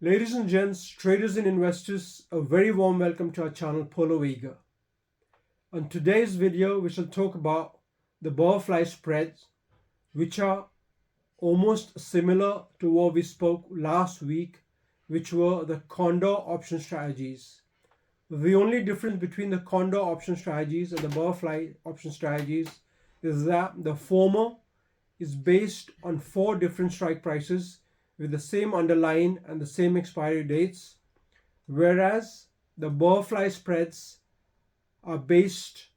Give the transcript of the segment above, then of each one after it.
Ladies and gents, traders and investors, a very warm welcome to our channel Polo Eager. On today's video, we shall talk about the butterfly spreads, which are almost similar to what we spoke last week, which were the condor option strategies. The only difference between the condor option strategies and the butterfly option strategies is that the former is based on 4 different strike prices with the same underlying and the same expiry dates, whereas the butterfly spreads are based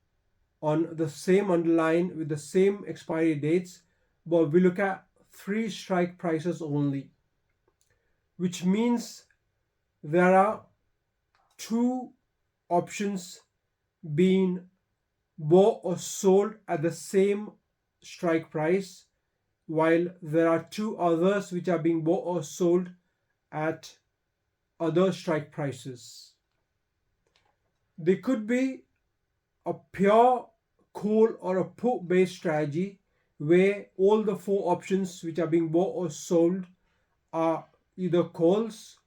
on the same underlying with the same expiry dates, but we look at 3 strike prices only, which means there are 2 options being bought or sold at the same strike price, while there are 2 others which are being bought or sold at other strike prices. They could be a pure call or a put based strategy where all the 4 options which are being bought or sold are either calls,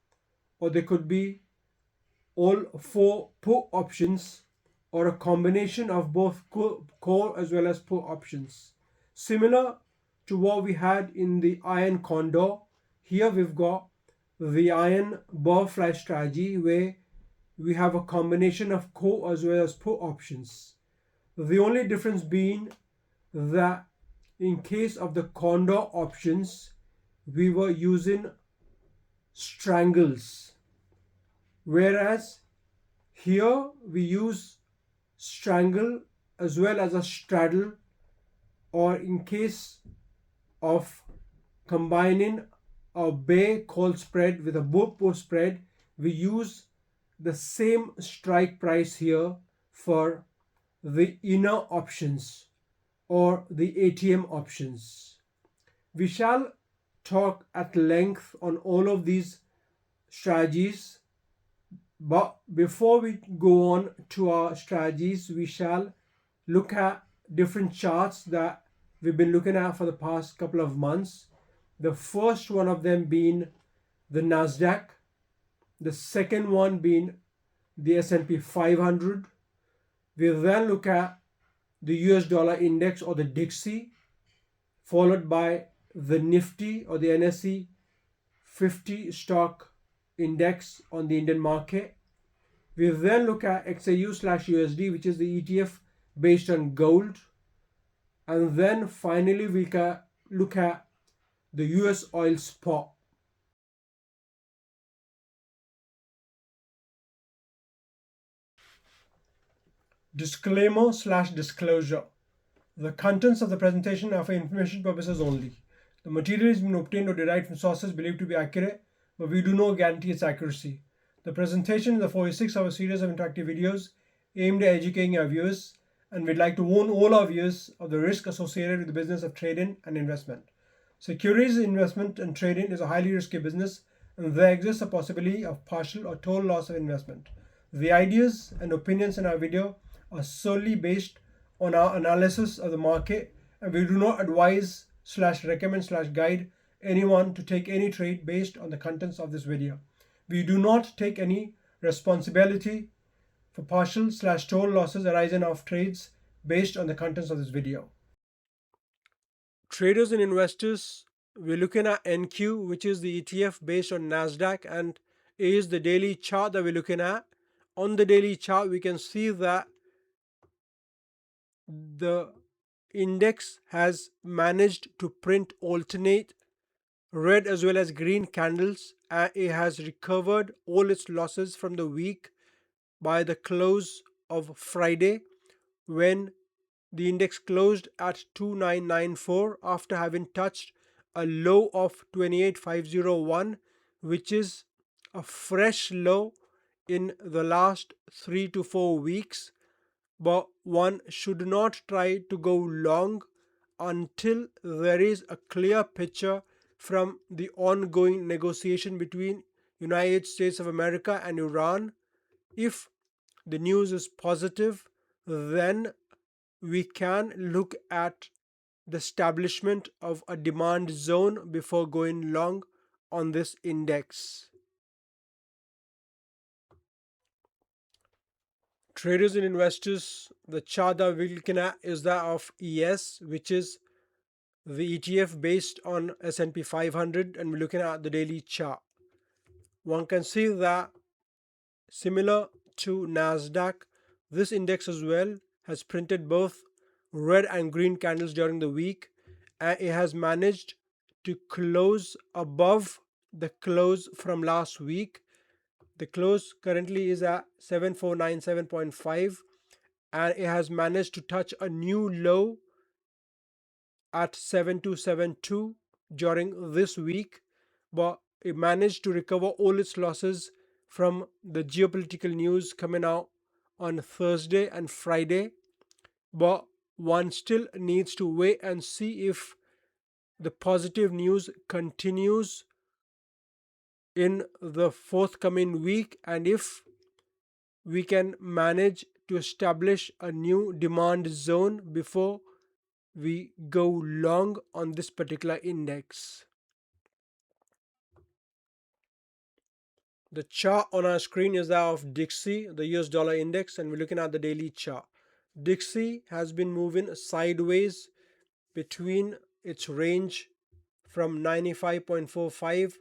or they could be all 4 put options, or a combination of both call as well as put options. Similar to what we had in the iron condor, here we've got the iron butterfly strategy where we have a combination of call as well as put options. The only difference being that in case of the condor options, we were using strangles, whereas here we use strangle as well as a straddle, or in case of combining a bay call spread with a book post spread, we use the same strike price here for the inner options or the ATM options. We shall talk at length on all of these strategies, but before we go on to our strategies, we shall look at different charts that we've been looking at for the past couple of months. The first one of them being the Nasdaq, the second one being the S&P 500. We then look at the US dollar index or the Dixie, followed by the Nifty or the NSE 50 stock index on the Indian market. We then look at XAU/USD, which is the ETF based on gold. And then finally we can look at the US oil spot. Disclaimer/disclosure. The contents of the presentation are for information purposes only. The material has been obtained or derived from sources believed to be accurate, but we do not guarantee its accuracy. The presentation is a 46-hour series of interactive videos aimed at educating our viewers, and we'd like to warn all our viewers of the risk associated with the business of trading and investment. Securities investment and trading is a highly risky business, and there exists a possibility of partial or total loss of investment. The ideas and opinions in our video are solely based on our analysis of the market, and we do not advise/recommend/guide anyone to take any trade based on the contents of this video. We do not take any responsibility for partial/total losses arising of trades based on the contents of this video. Traders and investors, we're looking at NQ, which is the ETF based on Nasdaq, and is the daily chart that we're looking at. On the daily chart, we can see that the index has managed to print alternate red as well as green candles, and it has recovered all its losses from the week by the close of Friday, when the index closed at 2994 after having touched a low of 28501, which is a fresh low in the last 3 to 4 weeks. But one should not try to go long until there is a clear picture from the ongoing negotiation between United States of America and Iran. If the news is positive, then we can look at the establishment of a demand zone before going long on this index. Traders and investors, the chart that we're looking at is that of ES, which is the ETF based on S&P 500, and we're looking at the daily chart. One can see that similar to Nasdaq, this index as well has printed both red and green candles during the week, and it has managed to close above the close from last week. The close currently is at 7497.5, and it has managed to touch a new low at 7272 during this week, but it managed to recover all its losses from the geopolitical news coming out on Thursday and Friday. But one still needs to wait and see if the positive news continues in the forthcoming week, and if we can manage to establish a new demand zone before we go long on this particular index. The chart on our screen is that of Dixie, the US dollar index, and we're looking at the daily chart. Dixie has been moving sideways between its range from 95.45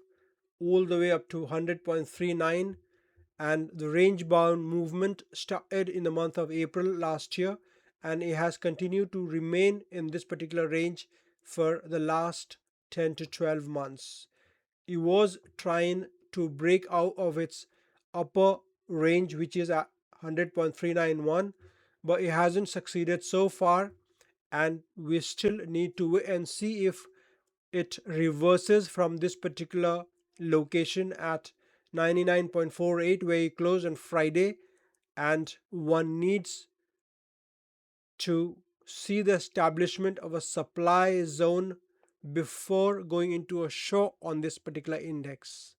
all the way up to 100.39, and the range bound movement started in the month of April last year, and it has continued to remain in this particular range for the last 10 to 12 months. It was trying to break out of its upper range, which is at 100.391, but it hasn't succeeded so far, and we still need to wait and see if it reverses from this particular location at 99.48 where it closed on Friday, and one needs to see the establishment of a supply zone before going into a short on this particular index.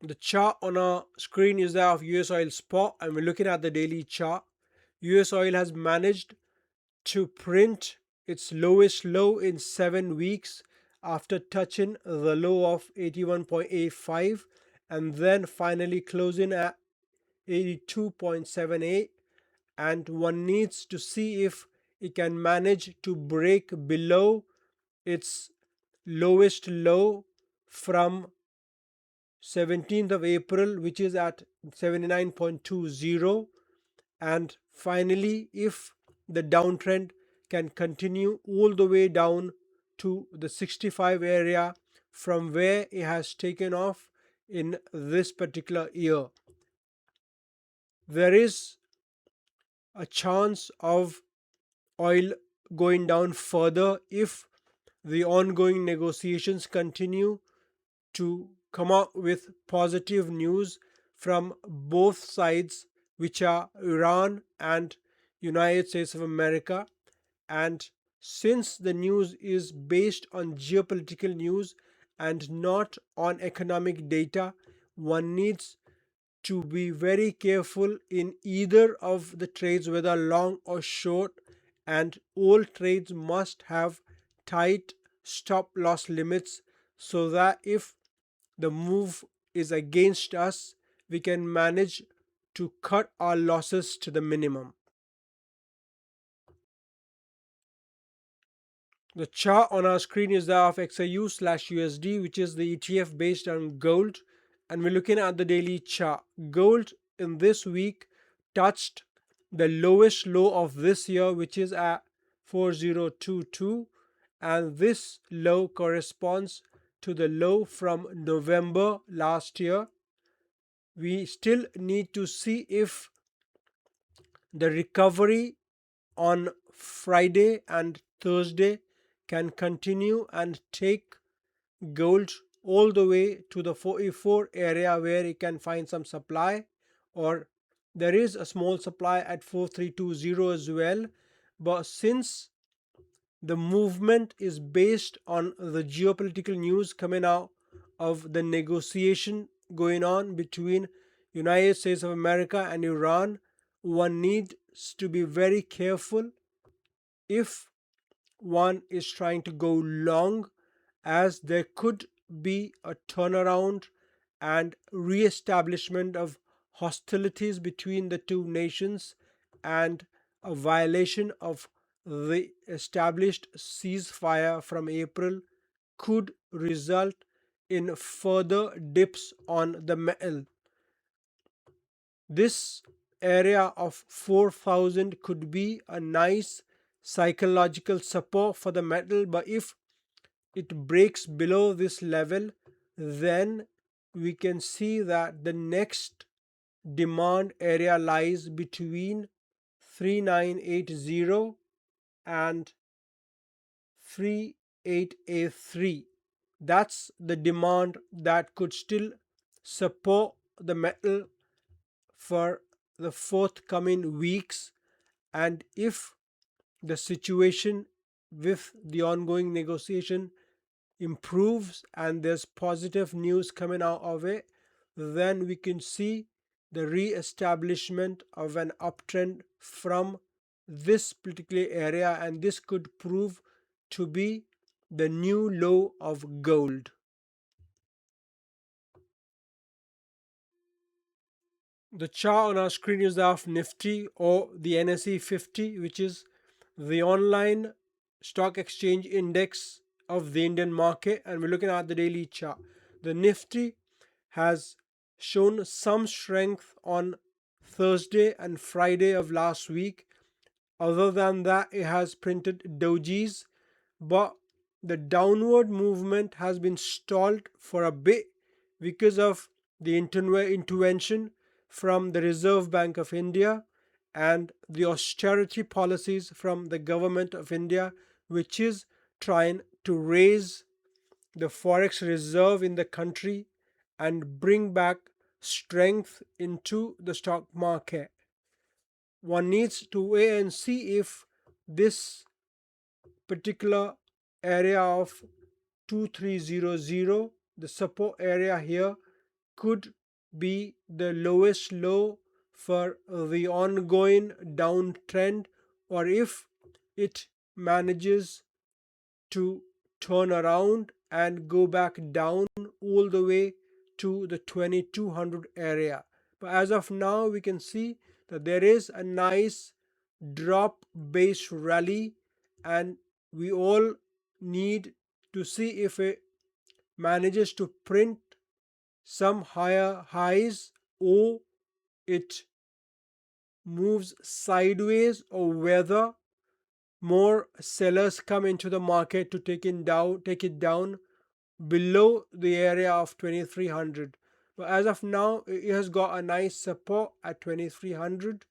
The chart on our screen is that of US oil spot, and we're looking at the daily chart. US oil has managed to print its lowest low in 7 weeks after touching the low of 81.85 and then finally closing at 82.78, and one needs to see if it can manage to break below its lowest low from 17th of April, which is at 79.20, and finally if the downtrend can continue all the way down to the 65 area from where it has taken off in this particular year, there is a chance of oil going down further if the ongoing negotiations continue to come out with positive news from both sides, which are Iran and United States of America. And since the news is based on geopolitical news and not on economic data, one needs to be very careful in either of the trades, whether long or short, and all trades must have tight stop loss limits so that if the move is against us, we can manage to cut our losses to the minimum. The chart on our screen is that of XAU/USD, which is the ETF based on gold, and we're looking at the daily chart. Gold in this week touched the lowest low of this year, which is at 4022, and this low corresponds to the low from November last year. We still need to see if the recovery on Friday and Thursday can continue and take gold all the way to the 44 area where it can find some supply, or there is a small supply at 4320 as well. But since the movement is based on the geopolitical news coming out of the negotiation going on between United States of America and Iran, one needs to be very careful if one is trying to go long, as there could be a turnaround and re-establishment of hostilities between the two nations and a violation of the established ceasefire from April could result in further dips on the metal. This area of 4,000 could be a nice psychological support for the metal, but if it breaks below this level, then we can see that the next demand area lies between 3980 and 3883. That's the demand that could still support the metal for the forthcoming weeks. And if the situation with the ongoing negotiation improves and there's positive news coming out of it, then we can see the re-establishment of an uptrend from this particular area, and this could prove to be the new low of gold. The chart on our screen is of Nifty or the NSE 50, which is the online stock exchange index of the Indian market, and we're looking at the daily chart. The Nifty has shown some strength on Thursday and Friday of last week. Other than that, it has printed dojis, but the downward movement has been stalled for a bit because of the intervention from the Reserve Bank of India and the austerity policies from the government of India, which is trying to raise the forex reserve in the country and bring back strength into the stock market. One needs to wait and see if this particular area of 2300, the support area here, could be the lowest low for the ongoing downtrend, or if it manages to turn around and go back down all the way to the 2200 area. But as of now, we can see that there is a nice drop based rally, and we all need to see if it manages to print some higher highs or it moves sideways, or whether more sellers come into the market to take it down below the area of 2300. But as of now, it has got a nice support at 2300,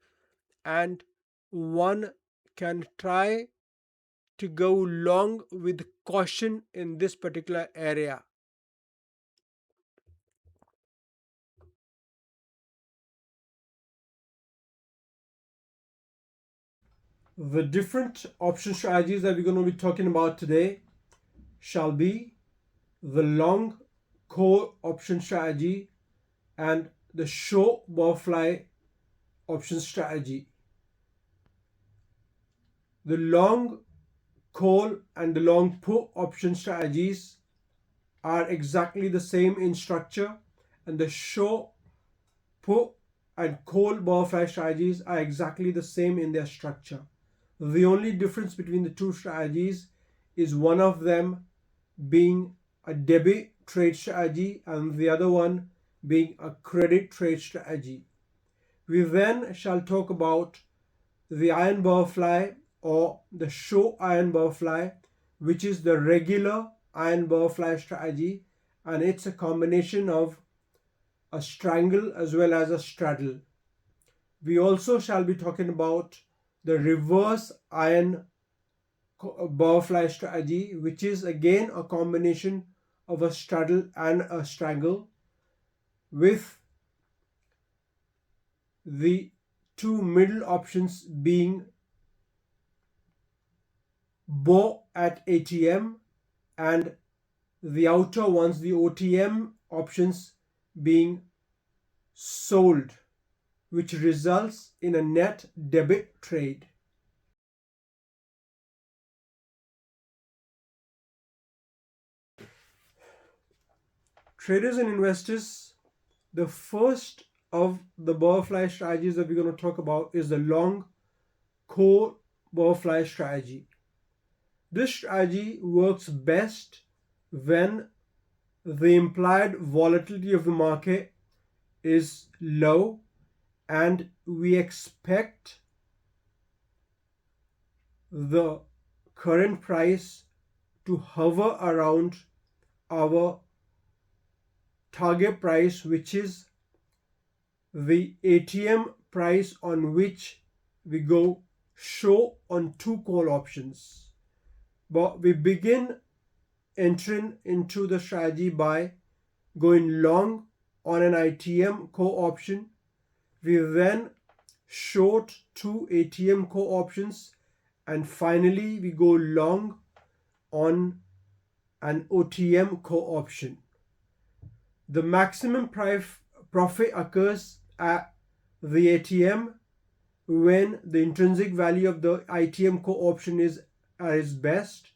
and one can try to go long with caution in this particular area. The different option strategies that we're going to be talking about today shall be the long core option strategy and the short butterfly option strategy. The long call and the long put option strategies are exactly the same in structure, and the short put and call butterfly strategies are exactly the same in their structure. The only difference between the two strategies is one of them being a debit trade strategy and the other one being a credit trade strategy. We then shall talk about the iron butterfly or the short iron butterfly, which is the regular iron butterfly strategy, and it's a combination of a strangle as well as a straddle. We also shall be talking about the reverse iron butterfly strategy, which is again a combination of a straddle and a strangle, with the two middle options being bought at ATM and the outer ones, the OTM options, being sold, which results in a net debit trade. Traders and investors The first of the butterfly strategies that we're going to talk about is the long core butterfly strategy. This strategy works best when the implied volatility of the market is low and we expect the current price to hover around our target price, which is the ATM price on which we go short on two call options. But we begin entering into the strategy by going long on an ITM call option. We then short two ATM call options, and finally we go long on an OTM call option. The maximum profit occurs at the ATM when the intrinsic value of the ITM call option is at its best,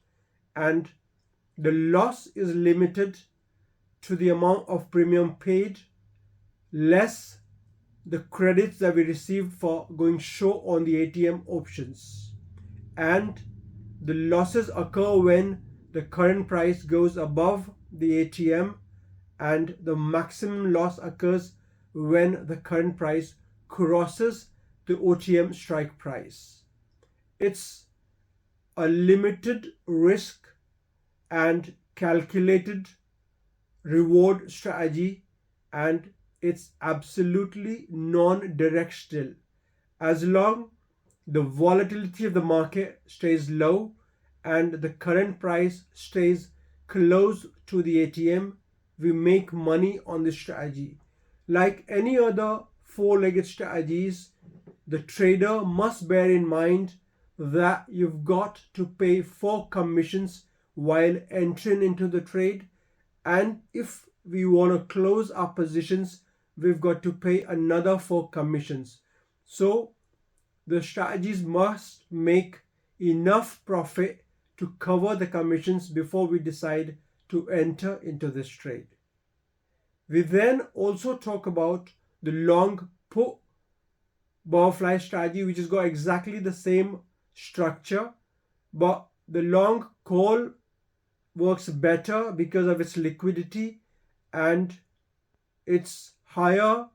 and the loss is limited to the amount of premium paid less the credits that we received for going short on the ATM options. And the losses occur when the current price goes above the ATM, and the maximum loss occurs when the current price crosses the OTM strike price. It's a limited risk and calculated reward strategy, and it's absolutely non-directional. As long the volatility of the market stays low and the current price stays close to the ATM, we make money on this strategy. Like any other four-legged strategies, the trader must bear in mind that you've got to pay 4 commissions while entering into the trade, and if we want to close our positions, we've got to pay another 4 commissions. So the strategies must make enough profit to cover the commissions before we decide to enter into this trade. We then also talk about the long put butterfly strategy, which has got exactly the same structure, but the long call works better because of its liquidity and its higher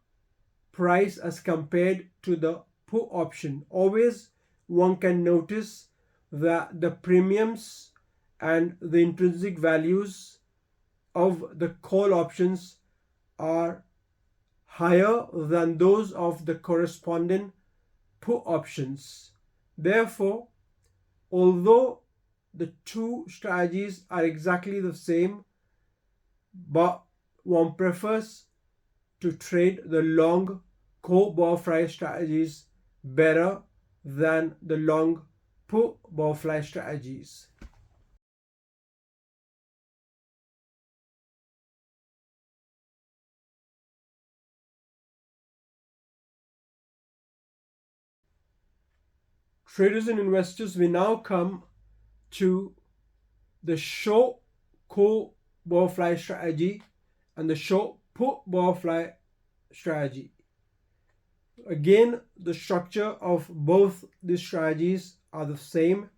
price as compared to the put option. Always one can notice that the premiums and the intrinsic values of the call options are higher than those of the corresponding put options. Therefore, although the two strategies are exactly the same, but one prefers to trade the long core butterfly strategies better than the long put butterfly strategies. Traders and investors, we now come to the short core butterfly strategy and the short put butterfly strategy. Again, the structure of both these strategies are the same.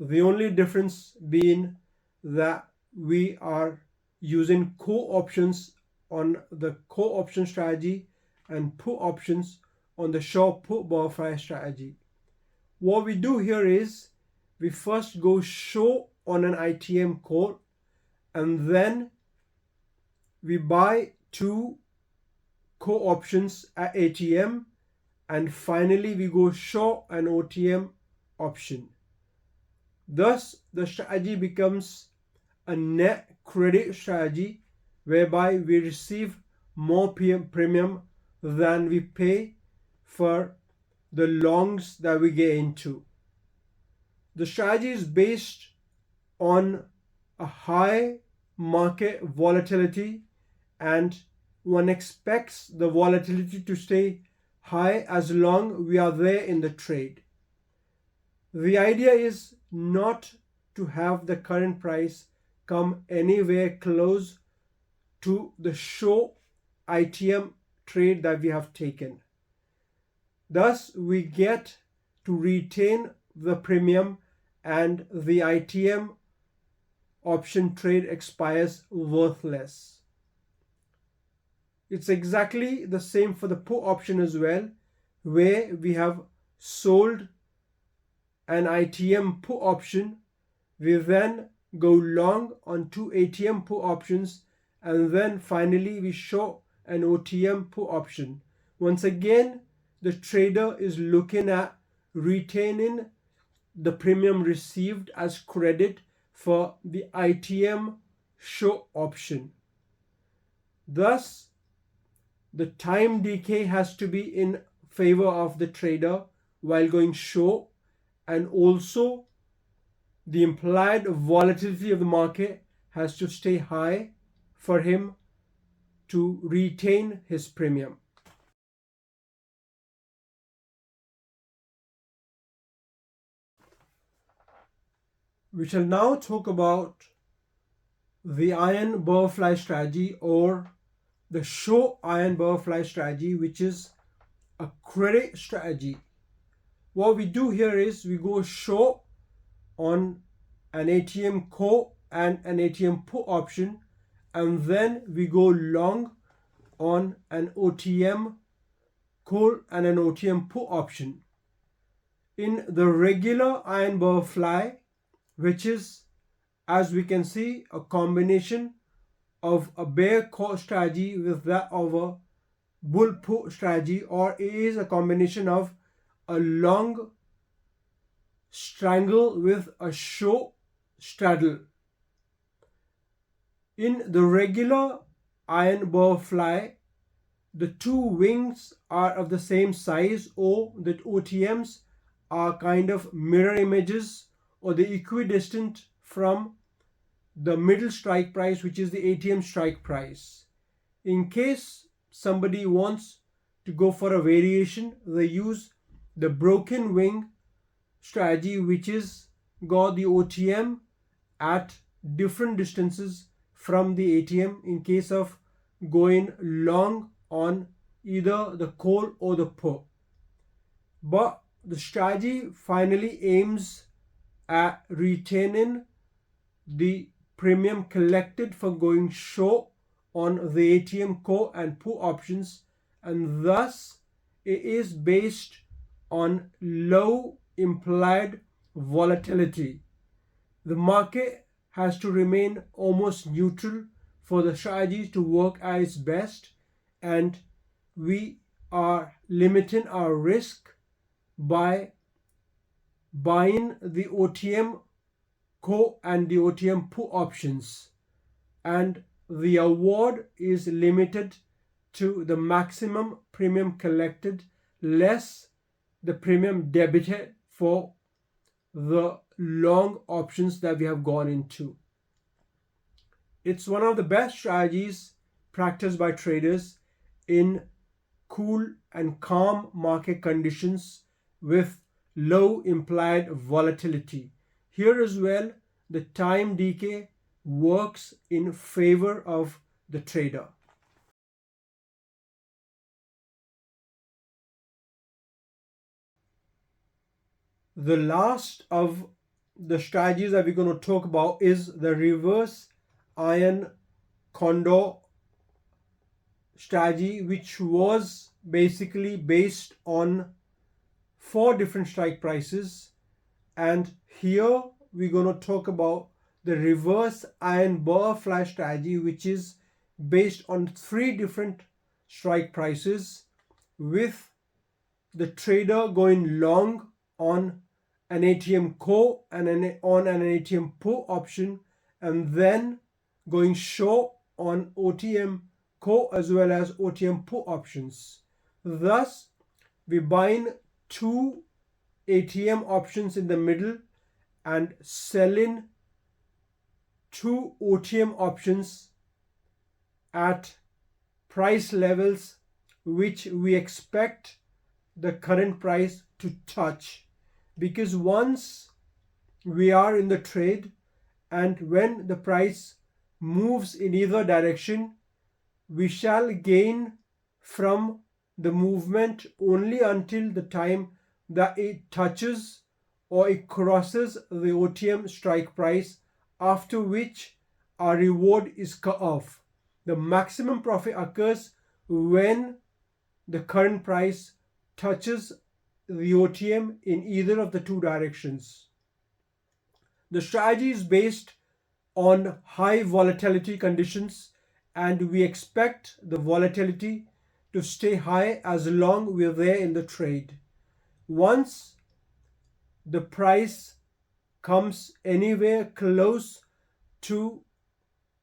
The only difference being that we are using call options on the call option strategy and put options on the short put butterfly strategy. What we do here is we first go short on an ITM call, and then we buy 2 call options at ATM, and finally we go short an OTM option. Thus, the strategy becomes a net credit strategy whereby we receive more premium than we pay for the longs that we get into. The strategy is based on a high market volatility, and one expects the volatility to stay high as long we are there in the trade. The idea is not to have the current price come anywhere close to the short ITM trade that we have taken. Thus, we get to retain the premium and the ITM option trade expires worthless. It's exactly the same for the put option as well, where we have sold an ITM put option. We then go long on two ATM put options, and then finally we show an OTM put option. Once again, the trader is looking at retaining the premium received as credit for the ITM show option. Thus, the time decay has to be in favor of the trader while going short, and also the implied volatility of the market has to stay high for him to retain his premium. We shall now talk about the iron butterfly strategy, or the short iron butterfly strategy, which is a credit strategy. What we do here is we go short on an ATM call and an ATM put option, and then we go long on an OTM call and an OTM put option. In the regular iron butterfly, which is, as we can see, a combination of a bear call strategy with that of a bull put strategy, or it is a combination of a long strangle with a short straddle. In the regular iron butterfly, the two wings are of the same size, or the OTMs are kind of mirror images or the equidistant from the middle strike price, which is the ATM strike price. In case somebody wants to go for a variation, they use the broken wing strategy, which is got the OTM at different distances from the ATM in case of going long on either the call or the put. But the strategy finally aims at retaining the premium collected for going short on the ATM call and put options, and thus it is based on low implied volatility. The market has to remain almost neutral for the strategy to work at its best, and we are limiting our risk by buying the OTM call and the OTM put options, and the award is limited to the maximum premium collected less the premium debited for the long options that we have gone into. It's one of the best strategies practiced by traders in cool and calm market conditions with low implied volatility. Here as well, the time decay works in favor of the trader. The last of the strategies that we're going to talk about is the reverse iron condor strategy, which was basically based on 4 different strike prices. And here we're going to talk about the reverse iron butterfly strategy, which is based on 3 different strike prices, with the trader going long on an ATM call and on an ATM put option, and then going short on OTM call as well as OTM put options. Thus, we're buying 2 ATM options in the middle and selling 2 OTM options at price levels which we expect the current price to touch, because once we are in the trade and when the price moves in either direction, we shall gain from the movement only until the time that it touches or it crosses the OTM strike price, after which our reward is cut off. The maximum profit occurs when the current price touches the OTM in either of the two directions. The strategy is based on high volatility conditions, and we expect the volatility to stay high as long we're there in the trade. Once the price comes anywhere close to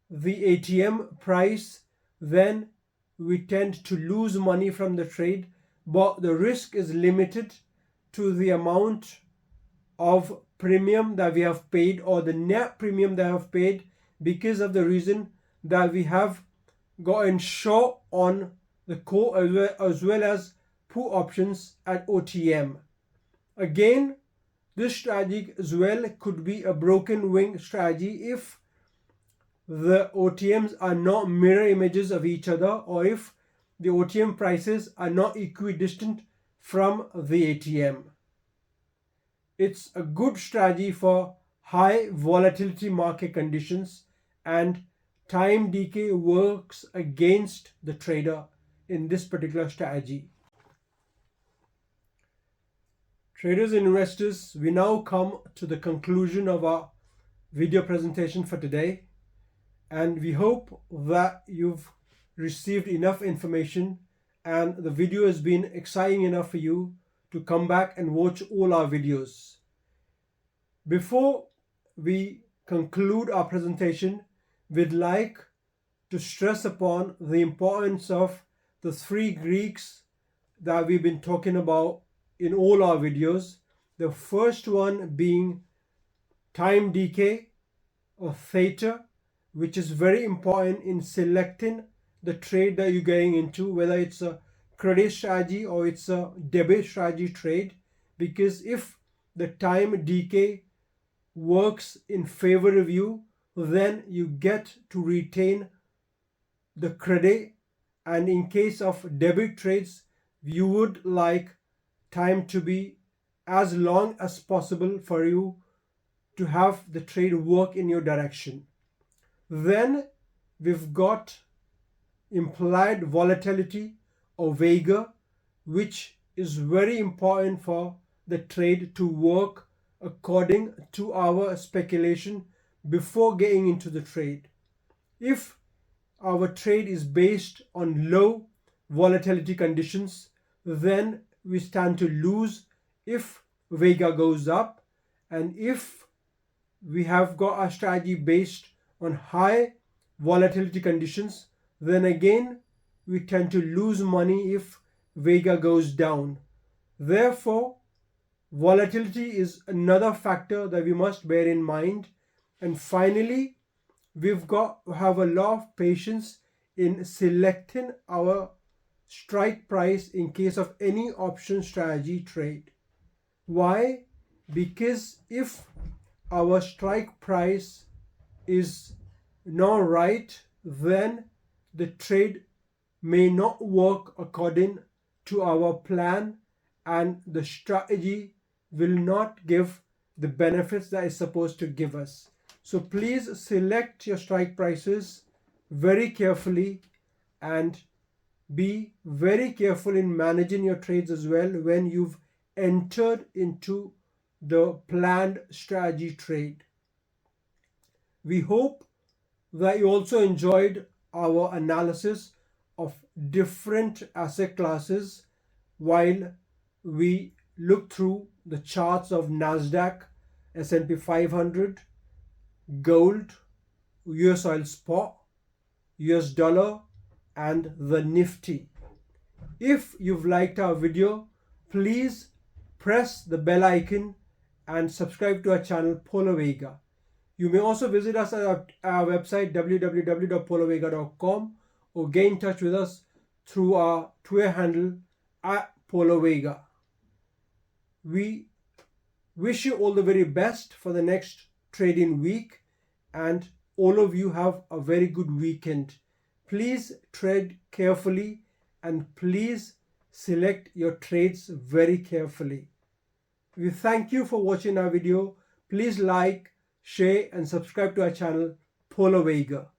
the ATM price, then we tend to lose money from the trade, but the risk is limited to the amount of premium that we have paid, or the net premium that we have paid, because of the reason that we have gotten short on the call as well as put options at OTM. Again, this strategy as well could be a broken wing strategy if the OTMs are not mirror images of each other, or if the OTM prices are not equidistant from the ATM. It's a good strategy for high volatility market conditions, and time decay works against the trader in this particular strategy. Traders and investors, we now come to the conclusion of our video presentation for today, and we hope that you've received enough information and the video has been exciting enough for you to come back and watch all our videos. Before we conclude our presentation, we'd like to stress upon the importance of the three Greeks that we've been talking about in all our videos. The first one being time decay or theta, which is very important in selecting the trade that you're getting into, whether it's a credit strategy or it's a debit strategy trade, because if the time decay works in favor of you, then you get to retain the credit, and in case of debit trades, you would like time to be as long as possible for you to have the trade work in your direction. Then we've got implied volatility or vega, which is very important for the trade to work according to our speculation before getting into the trade. If our trade is based on low volatility conditions, then we stand to lose if vega goes up, and if we have got a strategy based on high volatility conditions, then again we tend to lose money if vega goes down. Therefore, volatility is another factor that we must bear in mind. And finally, we've got to have a lot of patience in selecting our strike price in case of any option strategy trade. Why? Because if our strike price is not right, then the trade may not work according to our plan, and the strategy will not give the benefits that it's supposed to give us. So please select your strike prices very carefully and be very careful in managing your trades as well when you've entered into the planned strategy trade. We hope that you also enjoyed our analysis of different asset classes while we look through the charts of Nasdaq, S&P 500, gold, US oil spot, US dollar, and the Nifty. If you've liked our video, please press the bell icon and subscribe to our channel Polo Vega. You may also visit us at our website www.polovega.com or get in touch with us through our Twitter handle at Polo Vega. We wish you all the very best for the next trading week, and all of you have a very good weekend. Please trade carefully and please select your trades very carefully. We thank you for watching our video. Please like, share and subscribe to our channel, Polo Vega.